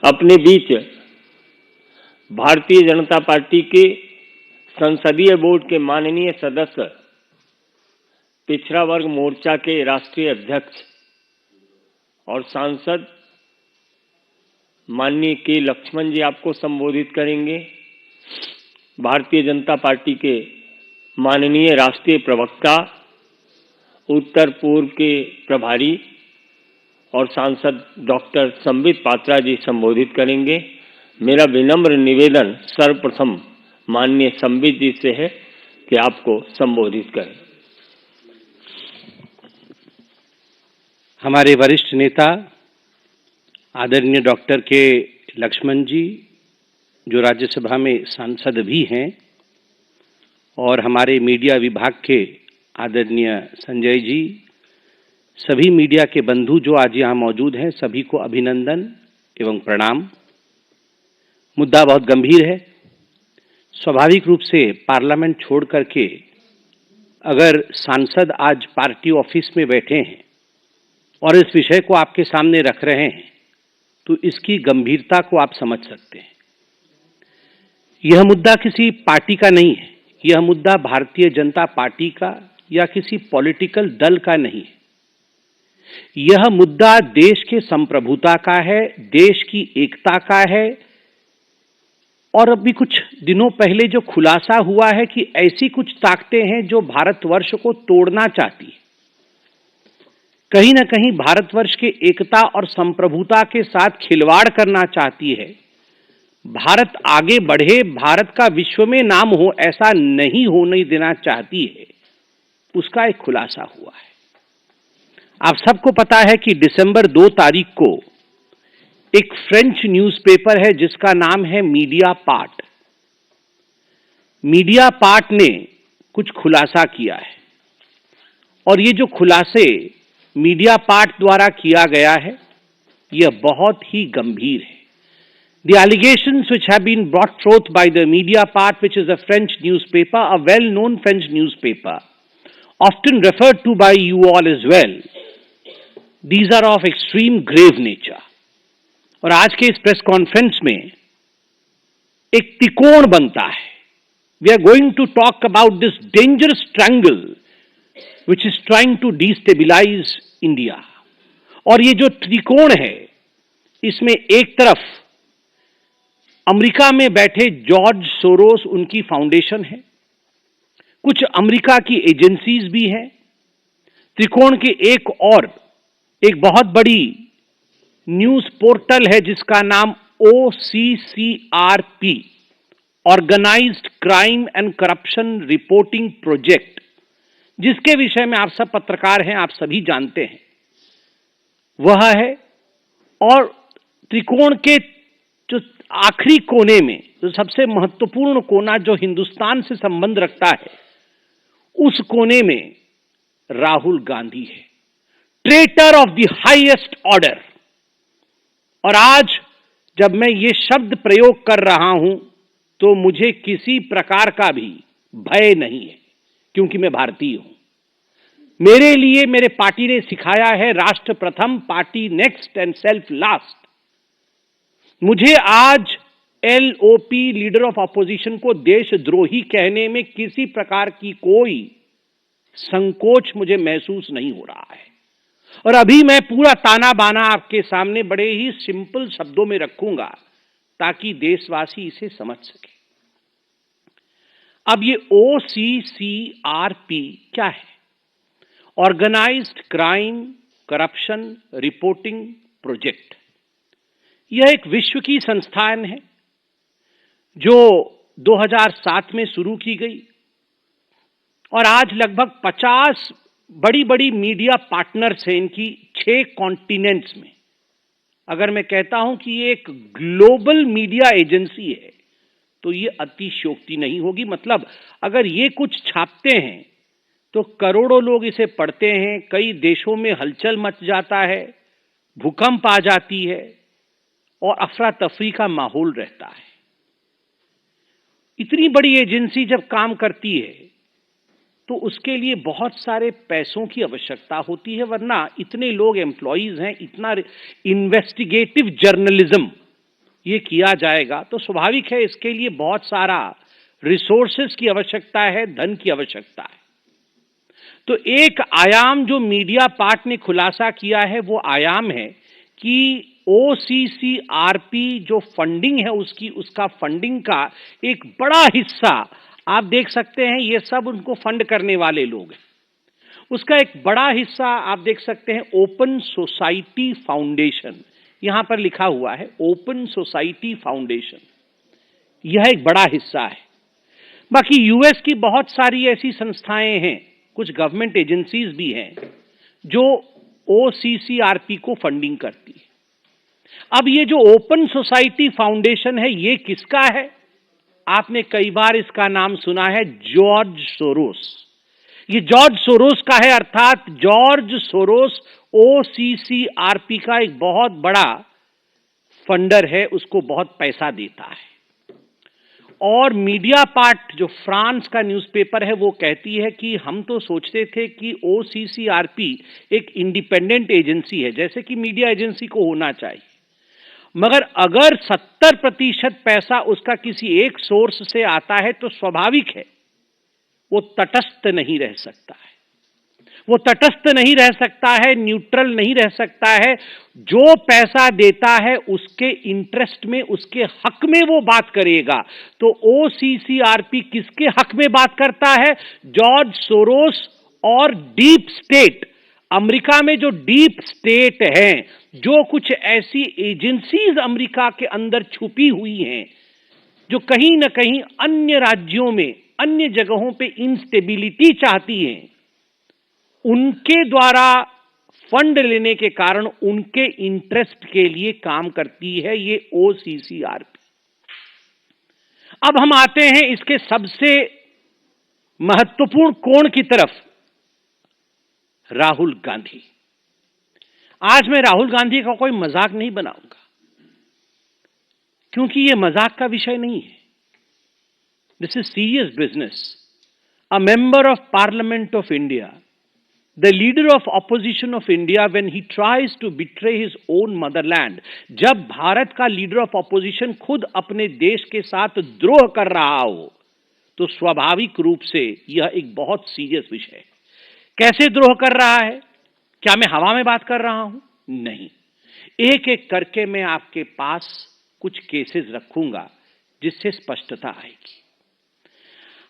अपने बीच भारतीय जनता पार्टी के संसदीय बोर्ड के माननीय सदस्य, पिछड़ा वर्ग मोर्चा के राष्ट्रीय अध्यक्ष और सांसद माननीय के लक्ष्मण जी आपको संबोधित करेंगे। भारतीय जनता पार्टी के माननीय राष्ट्रीय प्रवक्ता, उत्तर पूर्व के प्रभारी और सांसद डॉक्टर संबित पात्रा जी संबोधित करेंगे। मेरा विनम्र निवेदन सर्वप्रथम माननीय संबित जी से है कि आपको संबोधित करें। हमारे वरिष्ठ नेता आदरणीय डॉक्टर के लक्ष्मण जी, जो राज्यसभा में सांसद भी हैं, और हमारे मीडिया विभाग के आदरणीय संजय जी, सभी मीडिया के बंधु जो आज यहाँ मौजूद हैं, सभी को अभिनंदन एवं प्रणाम। मुद्दा बहुत गंभीर है। स्वाभाविक रूप से पार्लियामेंट छोड़ करके अगर सांसद आज पार्टी ऑफिस में बैठे हैं और इस विषय को आपके सामने रख रहे हैं, तो इसकी गंभीरता को आप समझ सकते हैं। यह मुद्दा किसी पार्टी का नहीं है, यह मुद्दा भारतीय जनता पार्टी का या किसी पॉलिटिकल दल का नहीं है। यह मुद्दा देश के संप्रभुता का है, देश की एकता का है। और अभी कुछ दिनों पहले जो खुलासा हुआ है कि ऐसी कुछ ताकतें हैं जो भारतवर्ष को तोड़ना चाहती है, कहीं ना कहीं भारतवर्ष के एकता और संप्रभुता के साथ खिलवाड़ करना चाहती है। भारत आगे बढ़े, भारत का विश्व में नाम हो, ऐसा नहीं होने देना चाहती है, उसका एक खुलासा हुआ है। आप सबको पता है कि दिसंबर 2 तारीख को एक फ्रेंच न्यूज़पेपर है जिसका नाम है मीडिया पार्ट। मीडिया पार्ट ने कुछ खुलासा किया है, और ये जो खुलासे मीडिया पार्ट द्वारा किया गया है, यह बहुत ही गंभीर है। The allegations which have been brought forth by the media part, which is a French newspaper, a well-known French newspaper, often referred to by you all as well, these are of extreme grave nature. और आज के इस press conference में एक त्रिकोण बनता है। We are going to talk about this dangerous triangle which is trying to destabilize India. और ये जो त्रिकोण है, इसमें एक तरफ अमेरिका में बैठे जॉर्ज सोरोस, उनकी फाउंडेशन है, कुछ अमेरिका की एजेंसीज भी हैं। त्रिकोण के एक और एक बहुत बड़ी न्यूज पोर्टल है जिसका नाम OCCRP, organised crime and corruption reporting project, जिसके विषय में आप सब पत्रकार हैं, आप सभी जानते हैं, वह है। और त्रिकोण के जो आखिरी कोने में, जो सबसे महत्वपूर्ण कोना जो हिंदुस्तान से संबंध रखता है, उस कोने में राहुल गांधी है, traitor of the highest order. और आज जब मैं ये शब्द प्रयोग कर रहा हूं, तो मुझे किसी प्रकार का भी भय नहीं है, क्योंकि मैं भारतीय हूं। मेरे लिए मेरे पार्टी ने सिखाया है राष्ट्र प्रथम, party next and self last. मुझे आज LOP, लीडर ऑफ अपोजिशन, को देशद्रोही कहने में किसी प्रकार की कोई संकोच मुझे महसूस नहीं हो रहा है। और अभी मैं पूरा ताना बाना आपके सामने बड़े ही सिंपल शब्दों में रखूंगा ताकि देशवासी इसे समझ सके। अब ये OCCRP क्या है? Organised crime corruption reporting project. यह एक विश्व की संस्थान है जो 2007 में शुरू की गई, और आज लगभग 50 बड़ी बड़ी मीडिया पार्टनर्स हैं इनकी 6 कॉन्टिनेंट्स में। अगर मैं कहता हूं कि ये एक ग्लोबल मीडिया एजेंसी है, तो ये अतिशयोक्ति नहीं होगी। मतलब अगर ये कुछ छापते हैं तो करोड़ों लोग इसे पढ़ते हैं, कई देशों में हलचल मच जाता है, भूकंप आ जाती है और अफरा तफरी का माहौल रहता है। इतनी बड़ी एजेंसी जब काम करती है तो उसके लिए बहुत सारे पैसों की आवश्यकता होती है, वरना इतने लोग एम्प्लॉइज हैं, इतना इन्वेस्टिगेटिव जर्नलिज्म ये किया जाएगा तो स्वाभाविक है इसके लिए बहुत सारा रिसोर्सेस की आवश्यकता है, धन की आवश्यकता है। तो एक आयाम जो मीडिया पार्ट ने खुलासा किया है वो आयाम है कि OCCRP जो फंडिंग है उसका फंडिंग का एक बड़ा हिस्सा आप देख सकते हैं, ये सब उनको फंड करने वाले लोग हैं। उसका एक बड़ा हिस्सा आप देख सकते हैं ओपन सोसाइटी फाउंडेशन, यहां पर लिखा हुआ है ओपन सोसाइटी फाउंडेशन, यह एक बड़ा हिस्सा है। बाकी यूएस की बहुत सारी ऐसी संस्थाएं हैं, कुछ गवर्नमेंट एजेंसीज भी हैं जो OCCRP को फंडिंग करती है। अब ये जो ओपन सोसाइटी फाउंडेशन है ये किसका है? आपने कई बार इसका नाम सुना है, जॉर्ज सोरोस। ये जॉर्ज सोरोस का है, अर्थात जॉर्ज सोरोस OCCRP का एक बहुत बड़ा फंडर है, उसको बहुत पैसा देता है। और मीडिया पार्ट जो फ्रांस का न्यूज़पेपर है वो कहती है कि हम तो सोचते थे कि OCCRP एक इंडिपेंडेंट एजेंसी है, जैसे कि मीडिया एजेंसी को होना चाहिए, मगर अगर 70% पैसा उसका किसी एक सोर्स से आता है तो स्वाभाविक है वो तटस्थ नहीं रह सकता है, वो तटस्थ नहीं रह सकता है, न्यूट्रल नहीं रह सकता है। जो पैसा देता है उसके इंटरेस्ट में, उसके हक में वो बात करेगा। तो OCCRP किसके हक में बात करता है? जॉर्ज सोरोस और डीप स्टेट, अमेरिका में जो डीप स्टेट हैं, जो कुछ ऐसी एजेंसीज अमेरिका के अंदर छुपी हुई हैं जो कहीं ना कहीं अन्य राज्यों में, अन्य जगहों पे इंस्टेबिलिटी चाहती हैं, उनके द्वारा फंड लेने के कारण उनके इंटरेस्ट के लिए काम करती है ये OCCRP। अब हम आते हैं इसके सबसे महत्वपूर्ण कोण की तरफ, राहुल गांधी। आज मैं राहुल गांधी का कोई मजाक नहीं बनाऊंगा, क्योंकि यह मजाक का विषय नहीं है। This is serious business. A member of parliament of India, the leader of opposition of India, when he tries to betray his own motherland, जब भारत का लीडर ऑफ ऑपोजिशन खुद अपने देश के साथ द्रोह कर रहा हो तो स्वाभाविक रूप से यह एक बहुत सीरियस विषय है। कैसे द्रोह कर रहा है? क्या मैं हवा में बात कर रहा हूं? नहीं, एक एक करके मैं आपके पास कुछ केसेस रखूंगा जिससे स्पष्टता आएगी।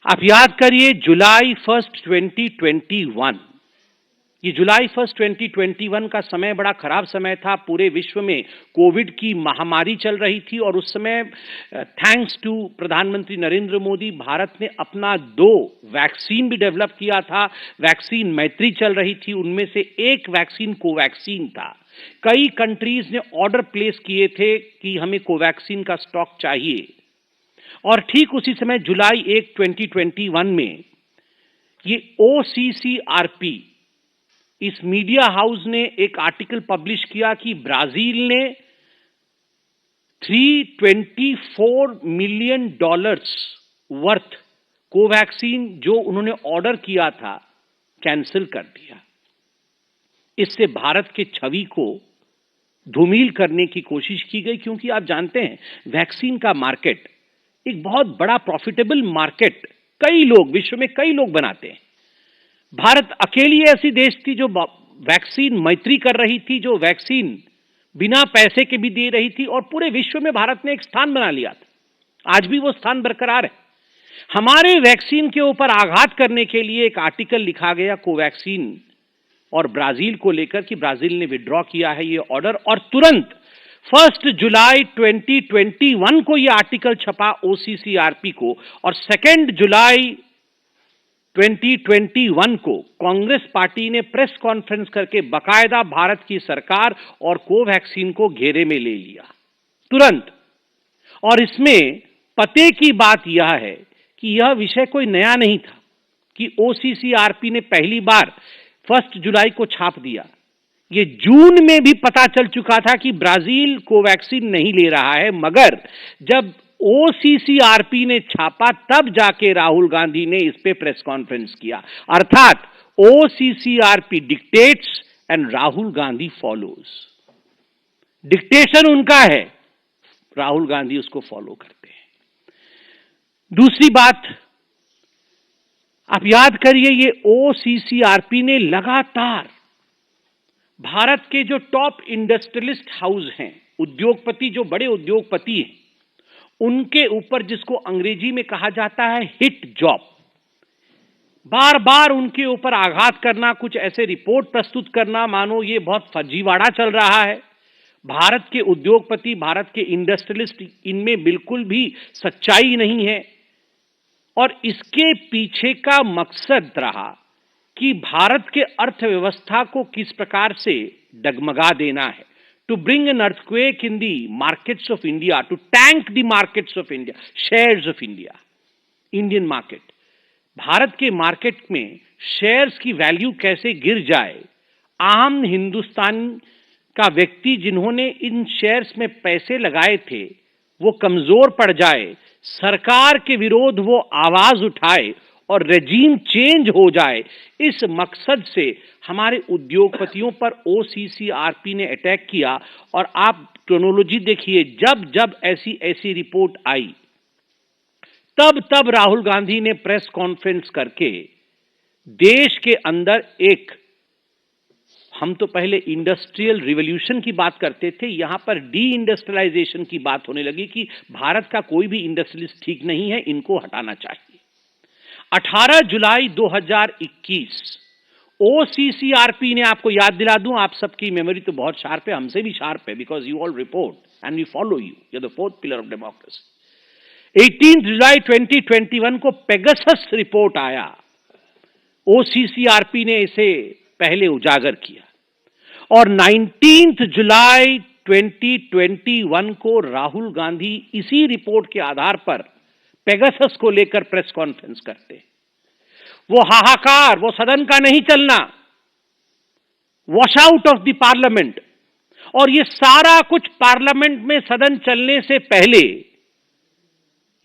आप याद करिए जुलाई 1 2021, ये जुलाई 1 2021 का समय बड़ा खराब समय था। पूरे विश्व में कोविड की महामारी चल रही थी और उस समय थैंक्स टू प्रधानमंत्री नरेंद्र मोदी भारत ने अपना 2 वैक्सीन भी डेवलप किया था। वैक्सीन मैत्री चल रही थी, उनमें से एक वैक्सीन कोवैक्सीन था। कई कंट्रीज ने ऑर्डर प्लेस किए थे कि हमें कोवैक्सीन का स्टॉक चाहिए, और ठीक उसी समय जुलाई 1 2021 में ये OCCRP, इस मीडिया हाउस ने एक आर्टिकल पब्लिश किया कि ब्राजील ने $324 मिलियन वर्थ कोवैक्सीन जो उन्होंने ऑर्डर किया था कैंसिल कर दिया। इससे भारत के छवि को धूमिल करने की कोशिश की गई, क्योंकि आप जानते हैं वैक्सीन का मार्केट एक बहुत बड़ा प्रॉफिटेबल मार्केट कई लोग, विश्व में कई लोग बनाते हैं। भारत अकेली ऐसी देश थी जो वैक्सीन मैत्री कर रही थी, जो वैक्सीन बिना पैसे के भी दे रही थी, और पूरे विश्व में भारत ने एक स्थान बना लिया था। आज भी वो स्थान बरकरार है। हमारे वैक्सीन के ऊपर आघात करने के लिए एक आर्टिकल लिखा गया कोवैक्सीन और ब्राजील को लेकर कि ब्राजील ने विड्रॉ किया है ये ऑर्डर, और तुरंत 1 जुलाई 2021 को ये आर्टिकल छपा OCCRP को, और 2 जुलाई 2021 को कांग्रेस पार्टी ने प्रेस कॉन्फ्रेंस करके बकायदा भारत की सरकार और कोवैक्सीन को घेरे में ले लिया तुरंत। और इसमें पते की बात यह है कि यह विषय कोई नया नहीं था कि OCCRP ने पहली बार 1 जुलाई को छाप दिया। ये जून में भी पता चल चुका था कि ब्राजील कोवैक्सीन नहीं ले रहा है, मगर जब OCCRP ने छापा तब जाके राहुल गांधी ने इस पे प्रेस कॉन्फ्रेंस किया। अर्थात OCCRP dictates and Rahul Gandhi follows. Dictation उनका है, राहुल गांधी उसको फॉलो करते हैं। दूसरी बात, आप याद करिए, ये OCCRP ने लगातार भारत के जो टॉप इंडस्ट्रियलिस्ट हाउस हैं, उद्योगपति, जो बड़े उद्योगपति हैं, उनके ऊपर, जिसको अंग्रेजी में कहा जाता है हिट जॉब, बार बार उनके ऊपर आघात करना, कुछ ऐसे रिपोर्ट प्रस्तुत करना मानो ये बहुत फर्जीवाड़ा चल रहा है। भारत के उद्योगपति, भारत के इंडस्ट्रियलिस्ट, इनमें बिल्कुल भी सच्चाई नहीं है। और इसके पीछे का मकसद रहा कि भारत के अर्थव्यवस्था को किस प्रकार से डगमगा देना है, to bring an earthquake in the markets of India, to tank the markets of India, shares of India, Indian market, Bharat के मार्केट में शेयर्स की वैल्यू कैसे गिर जाए, आम हिंदुस्तान का व्यक्ति जिन्होंने इन शेयर्स में पैसे लगाए थे वो कमजोर पड़ जाए, सरकार के विरोध वो आवाज उठाए और रेजीम चेंज हो जाए। इस मकसद से हमारे उद्योगपतियों पर OCCRP ने अटैक किया। और आप क्रोनोलॉजी देखिए, जब जब ऐसी रिपोर्ट आई, तब तब राहुल गांधी ने प्रेस कॉन्फ्रेंस करके देश के अंदर एक, हम तो पहले इंडस्ट्रियल रिवॉल्यूशन की बात करते थे, यहां पर डी इंडस्ट्रियलाइजेशन की बात होने लगी कि भारत का कोई भी इंडस्ट्रियलिस्ट ठीक नहीं है, इनको हटाना चाहिए। 18 जुलाई 2021 OCCRP ने, आपको याद दिला दूं, आप सबकी मेमोरी तो बहुत शार्प है, हमसे भी शार्प है, because you all report and we follow you, you are the fourth pillar of democracy. 18 जुलाई 2021 को पेगासस रिपोर्ट आया, OCCRP ने इसे पहले उजागर किया, और 19 जुलाई 2021 को राहुल गांधी इसी रिपोर्ट के आधार पर पेगासस को लेकर प्रेस कॉन्फ्रेंस करते। वो हाहाकार, वो सदन का नहीं चलना, wash out of the parliament, और ये सारा कुछ पार्लियामेंट में सदन चलने से पहले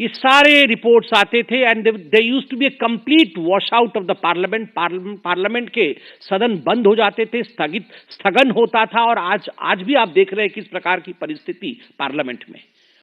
ये सारे रिपोर्ट्स आते थे, and they used to be a complete wash out of the parliament. Parliament के सदन बंद हो जाते थे, स्थगन होता था, और आज भी आप देख रहे हैं किस प्रकार की परिस्थिति पार्लियामेंट में।